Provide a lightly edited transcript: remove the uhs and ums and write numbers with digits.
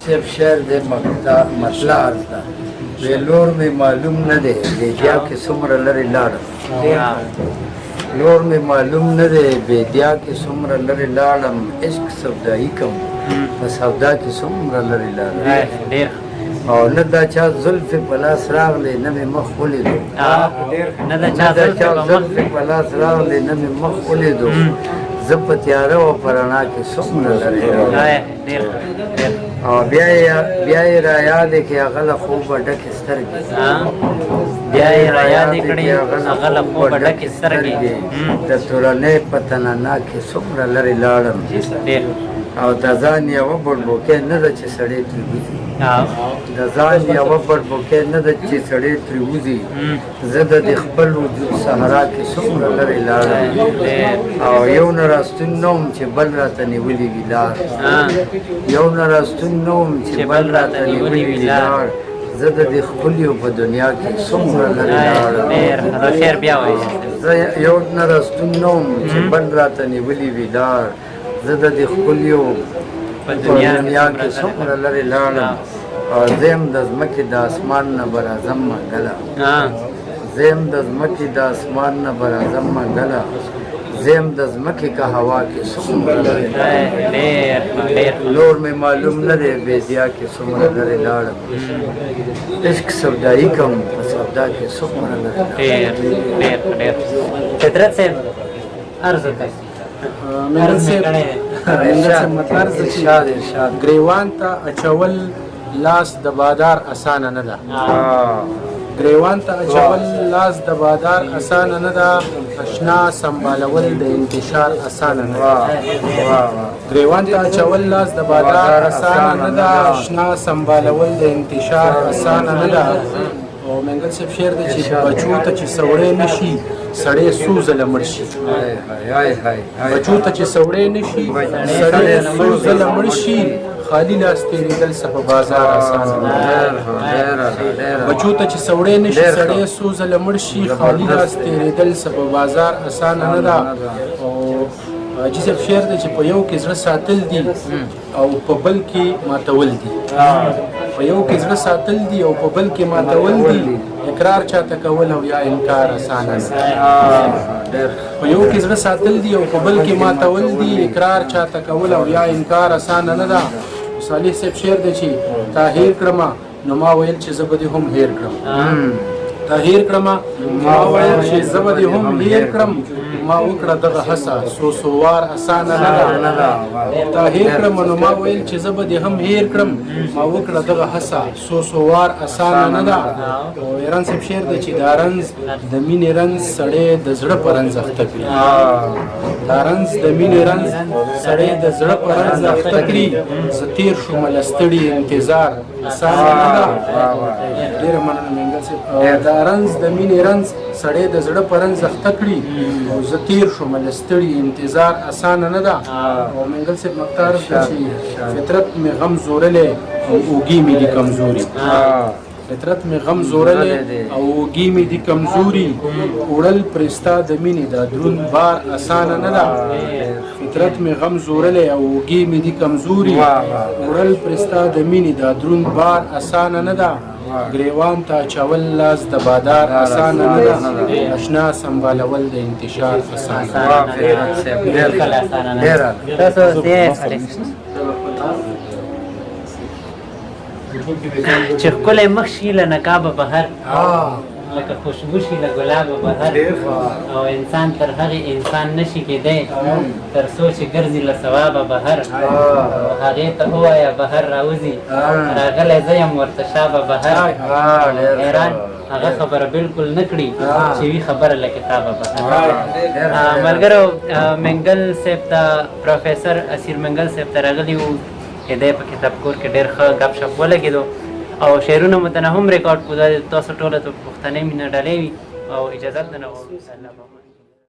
صرف شعر دې مطلع عرض ده لور مې معلوم نه دی بیدیا کې څومره لرې لاړم لور مې معلوم نه دی بیدیا کې څومره لرې لاړم عشق سودایي کوم په سودا کې څومره لرې لاړم او نه دا چا زلفې په لاس راغلی نه مې مخ ولیدو نه دا چا زلفې په لاس راغلی نه مې مخ ولیدو زه په تیاره او په رڼا کې څومره لرې او بیا یې را یادې کړې هغه له خوبه ډکې سترګې بیا یې را یادې کړې هغه له خوبه ډکې سترګې د تورنۍ په تننا کې څومره لرې لاړم او د ځان یوه بړبوکۍ نه ده چې سړی ترې وځي د ځان یوه بړبوکۍ نه ده چې سړی ترې وځي زه د دې خپل وجود صحرا کې څومره لرې لاړم او یو نه راستون نه وم چې بل راته نیولي وي لار یو نه راستون نه وم چې بل راته نیولي وي لار زه د دې ښکلیو په دنیا کې څومره لرې لاړم زه یو نه راستون نه وم چې بل راته نیولي وي لار زه د دې ښکلیو په دنیا کې څومره لرې لاړم او زه یم د ځمکې د اسمان نه به راځم منګله زه یم د ځمکې د اسمان نه به راځم منګله زه یم د ځمکې که هوا کې څومره لرې لور مې معلوم نه دی بیدیا کې څومره لرې لاړم عشق سودایي کوم په سودا کې څومره لرې فطرت صاحب عرض وکړئ ګریوان ته اچول لاس د بادار اسانه نه ده ګریوان ته اچول لاس د بادار اسانه نه ده اشنا سنبالول د انتشار اسانه نه ده ګریوان ته اچول لاس د بادار اسانه نه ده اشنا سنبالول د انتشار اسانه نه ده او منګل صاحب شعر دی چې بچو ته چې سوړی نشي سړی څو ځله مړ شي بچو ته چې سوړی نشي سړی څو ځله مړ شي خالی لاس تېرېدل څه په بازار اسانه نه ده بچو ته چې سوړی نشي سړی څو ځله مړ شي خالی لاس تېرېدل څه په بازار اسانه نه ده او حاجي صاحب شعر دی چې په یو کې زړه ساتل دي او په بل کې ماتول دي په یو کې زړه ساتل دي او په بل کې ماتول دي اقرار چاته کول او یا انکار اسانه ده په یو کې زړه ساتل دي او په بل کې ماتول دي اقرار چاته کول او یا انکار اسانه نه ده صالح صاحب شعر دی چې تا هیر کړمه نو ما ویل چې زه به دې هم هیر کړم تا هیر کړمه ما ویل چې زه به دې هم هیر کړم ما وکړه دغه هڅه څو وار اسانه نه ده تا هیر کړم نو ما ویل چې زه به دې هم هیر کړم ما وکړه دغه هڅه څو وار اسانه نه ده او ایران صاحب شعر دی چې دا رنځ د مینې رنځ سړی د زړه په رنځ اخته کړي دا رنځ د مینې رنځ سړی د زړه په رنځ اخته کړي زه تېر شومه له ستړي انتظار اسانه نه ده ډېره مننه منګل صاحب دا رنځ د مینې رنځ سړی د زړه په رنځ اخته کړي او زه تېر شومه له ستړي انتظار اسانه نه ده او منګل صاحب مختار چې فطرت مې غم زورلی او اوږې مې دي کمزوري فطرت مې غم زورلی او اوږې مې دي کمزوري وړل پرې ستا د مینې دا دروند بار اسانه نه ده فطرت مې غم زورلی او اوږې مې دي کمزوري وړل پرې ستا د مینې دا دروند بار اسانه نه ده ګریوان ته اچول لاس د بادار اسانه نه ده اشنا سنبالول د انتشار اسانه چې ښکلی مخ شي له نقابه بهر لکه خوشبو شي له ګلابه بهر او انسان تر هغې انسان نشي کېدی تر څو چې ګرځي له ثوابه بهر هغې ته ووایه بهر راوځي راغلی زه یم ورته شابه بهر حیران هغه خبره بالکل نه کړي چې وي خبره له کتابه بهر ملګرو منګل صاحب ته پروفیسر اسیر منګل صاحب ته راغلي وو دی په کتابکور کې ډېر ښه ګپ شپ ولګېدو او شعرونه مو ته نه هم ریکارډ کړو دا تاسو ټوله ته پښتنې مینه ډالۍ وي او اجازت نه غواړو